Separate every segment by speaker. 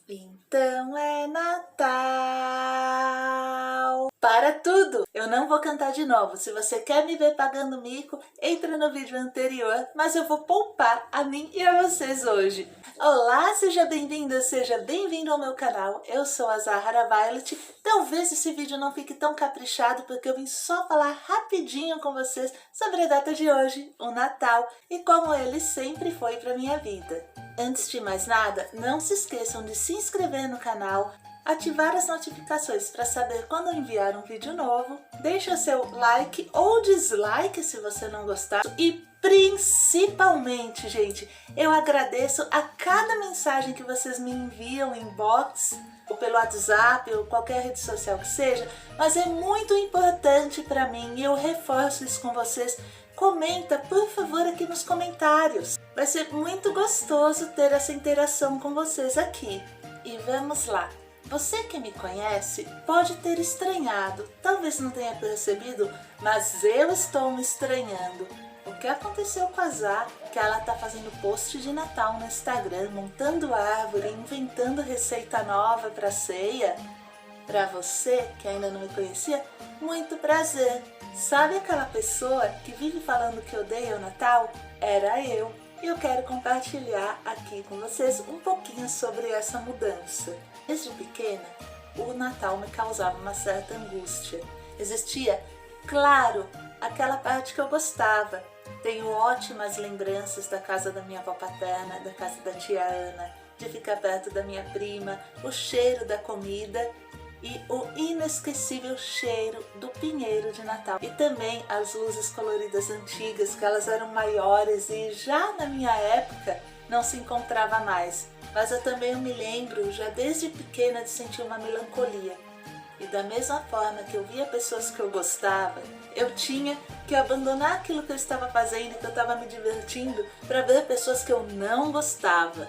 Speaker 1: Então é Natal! Para tudo! Eu não vou cantar de novo. Se você quer me ver pagando mico, entra no vídeo anterior, mas eu vou poupar a mim e a vocês hoje. Olá, seja bem-vinda, seja bem-vindo ao meu canal. Eu sou a Zahara Violet. Talvez esse vídeo não fique tão caprichado, porque eu vim só falar rapidinho com vocês sobre a data de hoje, o Natal, e como ele sempre foi para minha vida. Antes de mais nada, não se esqueçam de se inscrever no canal, ativar as notificações para saber quando eu enviar um vídeo novo, deixa seu like ou dislike se você não gostar e principalmente, gente, eu agradeço a cada mensagem que vocês me enviam em inbox, ou pelo WhatsApp, ou qualquer rede social que seja, mas é muito importante para mim e eu reforço isso com vocês. Comenta, por favor, aqui nos comentários. Vai ser muito gostoso ter essa interação com vocês aqui. E vamos lá. Você que me conhece pode ter estranhado, talvez não tenha percebido, mas eu estou me estranhando. O que aconteceu com a Zá, que ela tá fazendo post de Natal no Instagram, montando árvore, inventando receita nova para ceia? Para você que ainda não me conhecia, muito prazer! Sabe aquela pessoa que vive falando que odeia o Natal? Era eu! E eu quero compartilhar aqui com vocês um pouquinho sobre essa mudança. Desde pequena, o Natal me causava uma certa angústia. Existia, claro, aquela parte que eu gostava. Tenho ótimas lembranças da casa da minha avó paterna, da casa da tia Ana, de ficar perto da minha prima, o cheiro da comida e o inesquecível cheiro do pinheiro de Natal. E também as luzes coloridas antigas, que elas eram maiores e já na minha época não se encontrava mais. Mas eu também me lembro, já desde pequena, de sentir uma melancolia. E da mesma forma que eu via pessoas que eu gostava, eu tinha que abandonar aquilo que eu estava fazendo, que eu estava me divertindo, para ver pessoas que eu não gostava.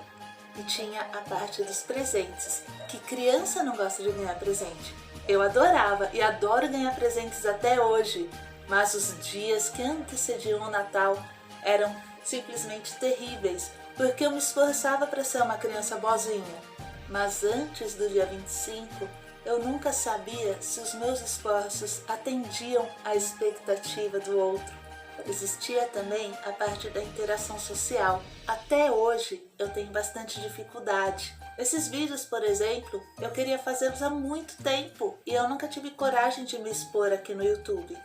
Speaker 1: E tinha a parte dos presentes, que criança não gosta de ganhar presente. Eu adorava e adoro ganhar presentes até hoje, mas os dias que antecediam o Natal eram simplesmente terríveis, porque eu me esforçava para ser uma criança boazinha. Mas antes do dia 25, eu nunca sabia se os meus esforços atendiam à expectativa do outro. Existia também a parte da interação social. Até hoje eu tenho bastante dificuldade. Esses vídeos, por exemplo, eu queria fazê-los há muito tempo e eu nunca tive coragem de me expor aqui no YouTube.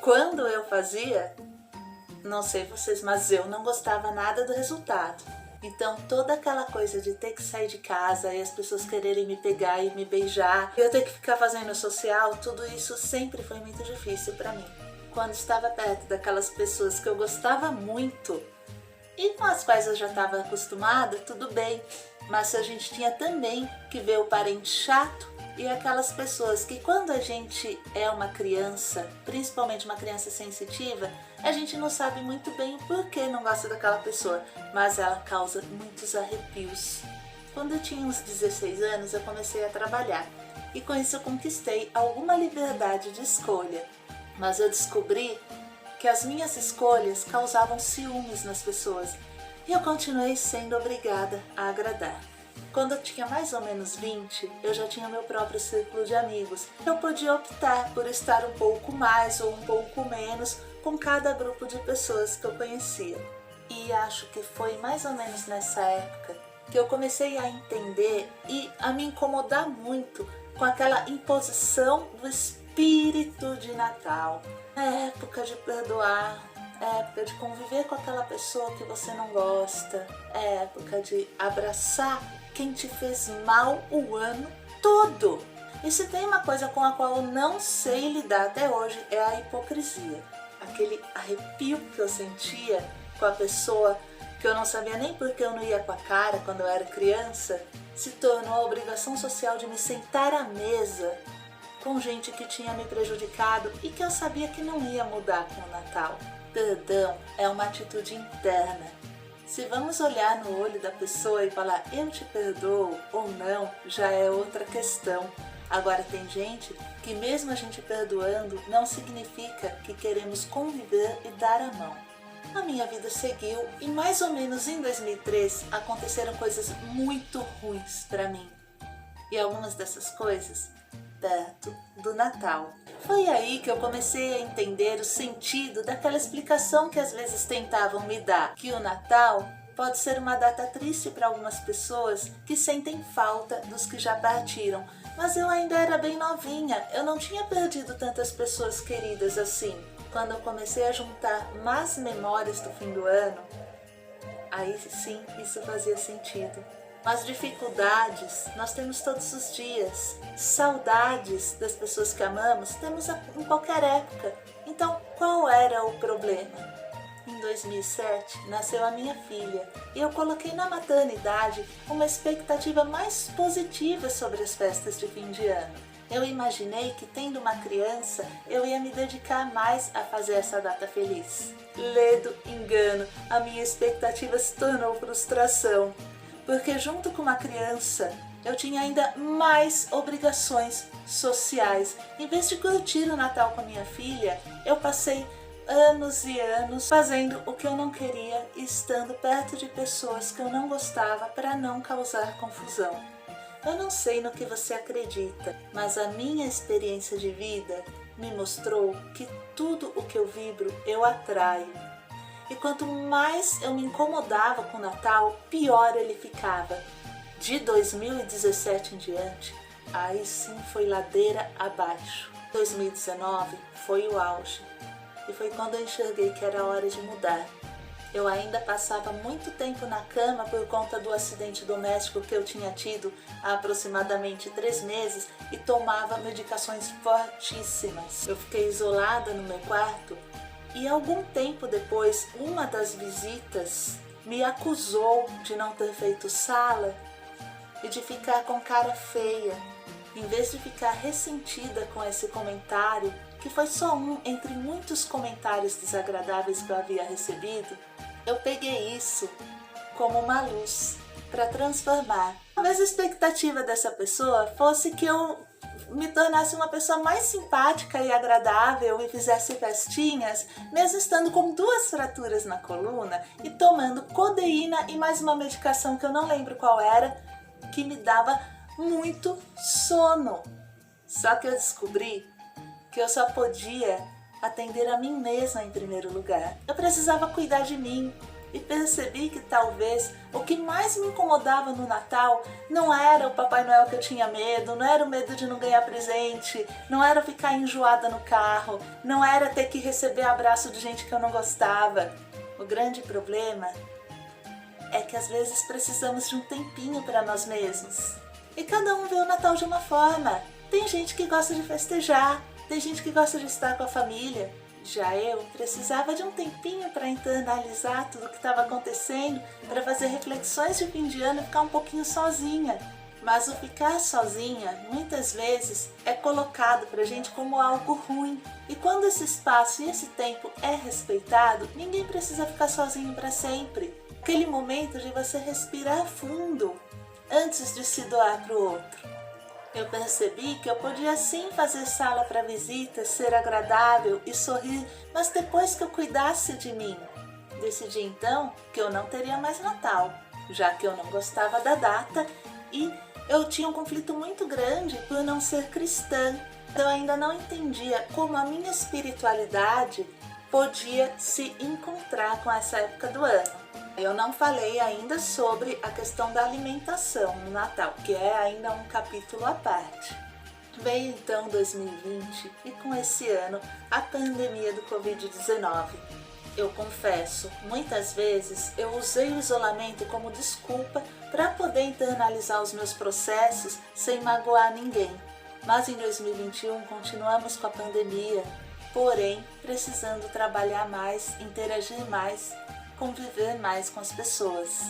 Speaker 1: Quando eu fazia, não sei vocês, mas eu não gostava nada do resultado. Então toda aquela coisa de ter que sair de casa e as pessoas quererem me pegar e me beijar, e eu ter que ficar fazendo social, tudo isso sempre foi muito difícil para mim. Quando estava perto daquelas pessoas que eu gostava muito e com as quais eu já estava acostumada, tudo bem. Mas a gente tinha também que ver o parente chato e aquelas pessoas que quando a gente é uma criança, principalmente uma criança sensitiva, a gente não sabe muito bem o porquê não gosta daquela pessoa, mas ela causa muitos arrepios. Quando eu tinha uns 16 anos, eu comecei a trabalhar e com isso eu conquistei alguma liberdade de escolha. Mas eu descobri que as minhas escolhas causavam ciúmes nas pessoas e eu continuei sendo obrigada a agradar. Quando eu tinha mais ou menos 20, eu já tinha meu próprio círculo de amigos. Eu podia optar por estar um pouco mais ou um pouco menos com cada grupo de pessoas que eu conhecia. E acho que foi mais ou menos nessa época que eu comecei a entender e a me incomodar muito com aquela imposição do espírito de Natal. É época de perdoar, é época de conviver com aquela pessoa que você não gosta, é época de abraçar quem te fez mal o ano todo. E se tem uma coisa com a qual eu não sei lidar até hoje é a hipocrisia. Aquele arrepio que eu sentia com a pessoa que eu não sabia nem porque eu não ia com a cara quando eu era criança, se tornou a obrigação social de me sentar à mesa com gente que tinha me prejudicado e que eu sabia que não ia mudar com o Natal. Perdão é uma atitude interna. Se vamos olhar no olho da pessoa e falar eu te perdoo ou não, já é outra questão. Agora tem gente que mesmo a gente perdoando não significa que queremos conviver e dar a mão. A minha vida seguiu e mais ou menos em 2003 aconteceram coisas muito ruins para mim. E algumas dessas coisas perto do Natal. Foi aí que eu comecei a entender o sentido daquela explicação que às vezes tentavam me dar, que o Natal pode ser uma data triste para algumas pessoas que sentem falta dos que já partiram. Mas eu ainda era bem novinha, eu não tinha perdido tantas pessoas queridas assim. Quando eu comecei a juntar mais memórias do fim do ano, aí sim isso fazia sentido. Mas dificuldades nós temos todos os dias. Saudades das pessoas que amamos temos em qualquer época. Então, qual era o problema? Em 2007, nasceu a minha filha e eu coloquei na maternidade uma expectativa mais positiva sobre as festas de fim de ano. Eu imaginei que, tendo uma criança, eu ia me dedicar mais a fazer essa data feliz. Ledo engano, a minha expectativa se tornou frustração. Porque junto com uma criança, eu tinha ainda mais obrigações sociais. Em vez de curtir o Natal com a minha filha, eu passei anos e anos fazendo o que eu não queria e estando perto de pessoas que eu não gostava para não causar confusão. Eu não sei no que você acredita, mas a minha experiência de vida me mostrou que tudo o que eu vibro eu atraio. E quanto mais eu me incomodava com o Natal, pior ele ficava. De 2017 em diante, aí sim foi ladeira abaixo. 2019 foi o auge. E foi quando eu enxerguei que era hora de mudar. Eu ainda passava muito tempo na cama por conta do acidente doméstico que eu tinha tido há aproximadamente 3 meses e tomava medicações fortíssimas. Eu fiquei isolada no meu quarto e algum tempo depois, uma das visitas me acusou de não ter feito sala e de ficar com cara feia. Em vez de ficar ressentida com esse comentário, que foi só um entre muitos comentários desagradáveis que eu havia recebido, eu peguei isso como uma luz para transformar. Talvez a expectativa dessa pessoa fosse que eu me tornasse uma pessoa mais simpática e agradável e fizesse festinhas, mesmo estando com 2 fraturas na coluna e tomando codeína e mais uma medicação que eu não lembro qual era, que me dava muito sono. Só que eu descobri que eu só podia atender a mim mesma em primeiro lugar. Eu precisava cuidar de mim e percebi que talvez o que mais me incomodava no Natal não era o Papai Noel que eu tinha medo, não era o medo de não ganhar presente, não era ficar enjoada no carro, não era ter que receber abraço de gente que eu não gostava. O grande problema é que às vezes precisamos de um tempinho para nós mesmos. E cada um vê o Natal de uma forma. Tem gente que gosta de festejar, tem gente que gosta de estar com a família. Já eu precisava de um tempinho para internalizar tudo o que estava acontecendo, para fazer reflexões de fim de ano e ficar um pouquinho sozinha. Mas o ficar sozinha, muitas vezes, é colocado pra gente como algo ruim. E quando esse espaço e esse tempo é respeitado, ninguém precisa ficar sozinho para sempre. Aquele momento de você respirar fundo antes de se doar para o outro. Eu percebi que eu podia sim fazer sala para visitas, ser agradável e sorrir, mas depois que eu cuidasse de mim. Decidi então que eu não teria mais Natal, já que eu não gostava da data e eu tinha um conflito muito grande por não ser cristã. Eu ainda não entendia como a minha espiritualidade podia se encontrar com essa época do ano. Eu não falei ainda sobre a questão da alimentação no Natal, que é ainda um capítulo à parte. Veio então 2020 e com esse ano a pandemia do Covid-19. Eu confesso, muitas vezes eu usei o isolamento como desculpa para poder internalizar os meus processos sem magoar ninguém. Mas em 2021 continuamos com a pandemia, porém precisando trabalhar mais, interagir mais, conviver mais com as pessoas.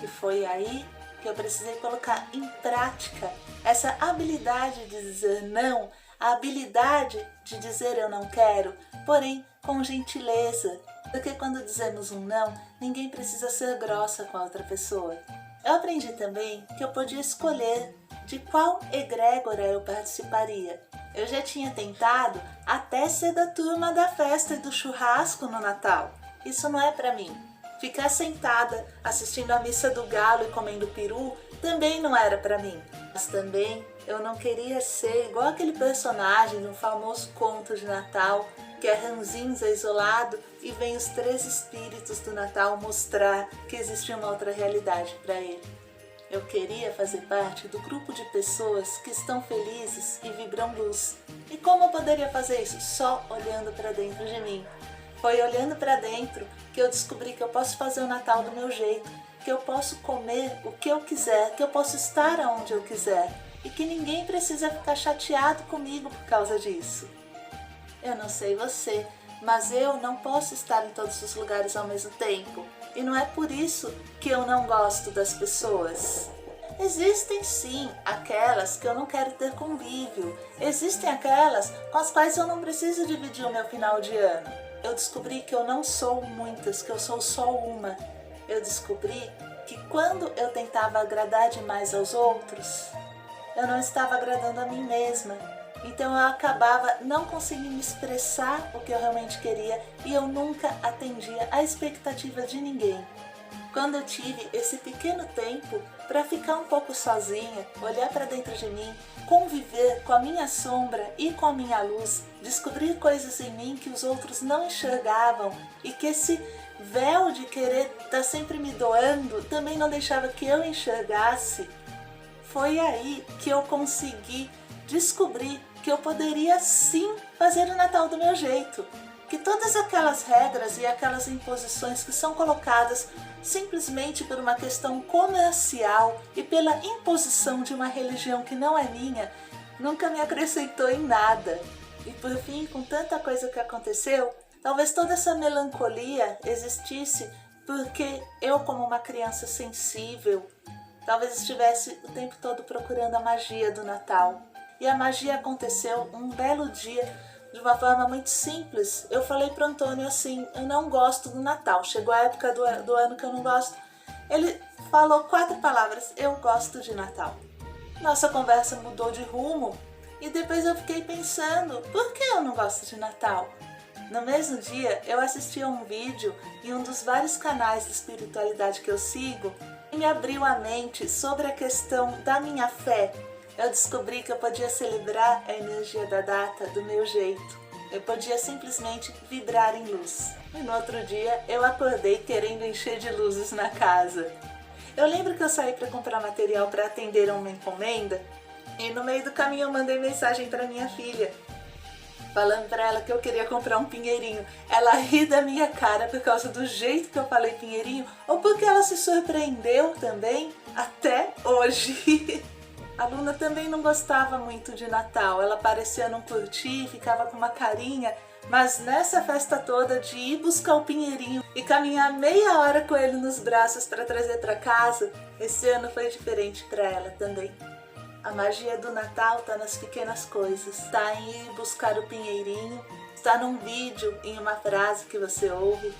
Speaker 1: E foi aí que eu precisei colocar em prática essa habilidade de dizer não, a habilidade de dizer eu não quero, porém com gentileza, porque quando dizemos um não, ninguém precisa ser grossa com a outra pessoa. Eu aprendi também que eu podia escolher de qual egrégora eu participaria. Eu já tinha tentado até ser da turma da festa e do churrasco no Natal. Isso não é pra mim. Ficar sentada assistindo a missa do galo e comendo peru também não era pra mim. Mas também eu não queria ser igual aquele personagem de um famoso conto de Natal, que é ranzinza isolado e vem os 3 espíritos do Natal mostrar que existe uma outra realidade para ele. Eu queria fazer parte do grupo de pessoas que estão felizes e vibram luz. E como eu poderia fazer isso? Só olhando para dentro de mim. Foi olhando para dentro que eu descobri que eu posso fazer o Natal do meu jeito, que eu posso comer o que eu quiser, que eu posso estar aonde eu quiser e que ninguém precisa ficar chateado comigo por causa disso. Eu não sei você, mas eu não posso estar em todos os lugares ao mesmo tempo. E não é por isso que eu não gosto das pessoas. Existem sim aquelas que eu não quero ter convívio. Existem aquelas com as quais eu não preciso dividir o meu final de ano. Eu descobri que eu não sou muitas, que eu sou só uma. Eu descobri que quando eu tentava agradar demais aos outros, eu não estava agradando a mim mesma. Então eu acabava não conseguindo expressar o que eu realmente queria e eu nunca atendia a expectativa de ninguém. Quando eu tive esse pequeno tempo para ficar um pouco sozinha, olhar para dentro de mim, conviver com a minha sombra e com a minha luz, descobrir coisas em mim que os outros não enxergavam e que esse véu de querer estar sempre me doando também não deixava que eu enxergasse, foi aí que eu consegui descobrir que eu poderia sim fazer o Natal do meu jeito. Que todas aquelas regras e aquelas imposições que são colocadas simplesmente por uma questão comercial e pela imposição de uma religião que não é minha, nunca me acrescentou em nada. E por fim, com tanta coisa que aconteceu, talvez toda essa melancolia existisse porque eu, como uma criança sensível, talvez estivesse o tempo todo procurando a magia do Natal. E a magia aconteceu um belo dia, de uma forma muito simples. Eu falei para o Antônio assim, eu não gosto do Natal. Chegou a época do ano que eu não gosto. Ele falou 4 palavras, eu gosto de Natal. Nossa conversa mudou de rumo e depois eu fiquei pensando, por que eu não gosto de Natal? No mesmo dia, eu assisti a um vídeo em um dos vários canais de espiritualidade que eu sigo e me abriu a mente sobre a questão da minha fé. Eu descobri que eu podia celebrar a energia da data do meu jeito. Eu podia simplesmente vibrar em luz. E no outro dia eu acordei querendo encher de luzes na casa. Eu lembro que eu saí para comprar material para atender a uma encomenda e no meio do caminho eu mandei mensagem para minha filha, falando para ela que eu queria comprar um pinheirinho. Ela ri da minha cara por causa do jeito que eu falei pinheirinho ou porque ela se surpreendeu também até hoje. A Luna também não gostava muito de Natal, ela parecia não curtir, ficava com uma carinha, mas nessa festa toda de ir buscar o pinheirinho e caminhar meia hora com ele nos braços para trazer para casa, esse ano foi diferente para ela também. A magia do Natal está nas pequenas coisas, está em ir buscar o pinheirinho, está num vídeo, em uma frase que você ouve,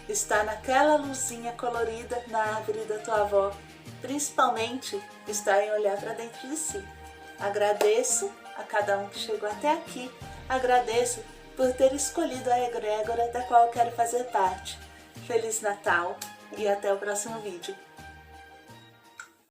Speaker 1: está naquela luzinha colorida na árvore da tua avó. Principalmente está em olhar para dentro de si. Agradeço a cada um que chegou até aqui, agradeço por ter escolhido a egrégora da qual eu quero fazer parte. Feliz Natal e até o próximo vídeo.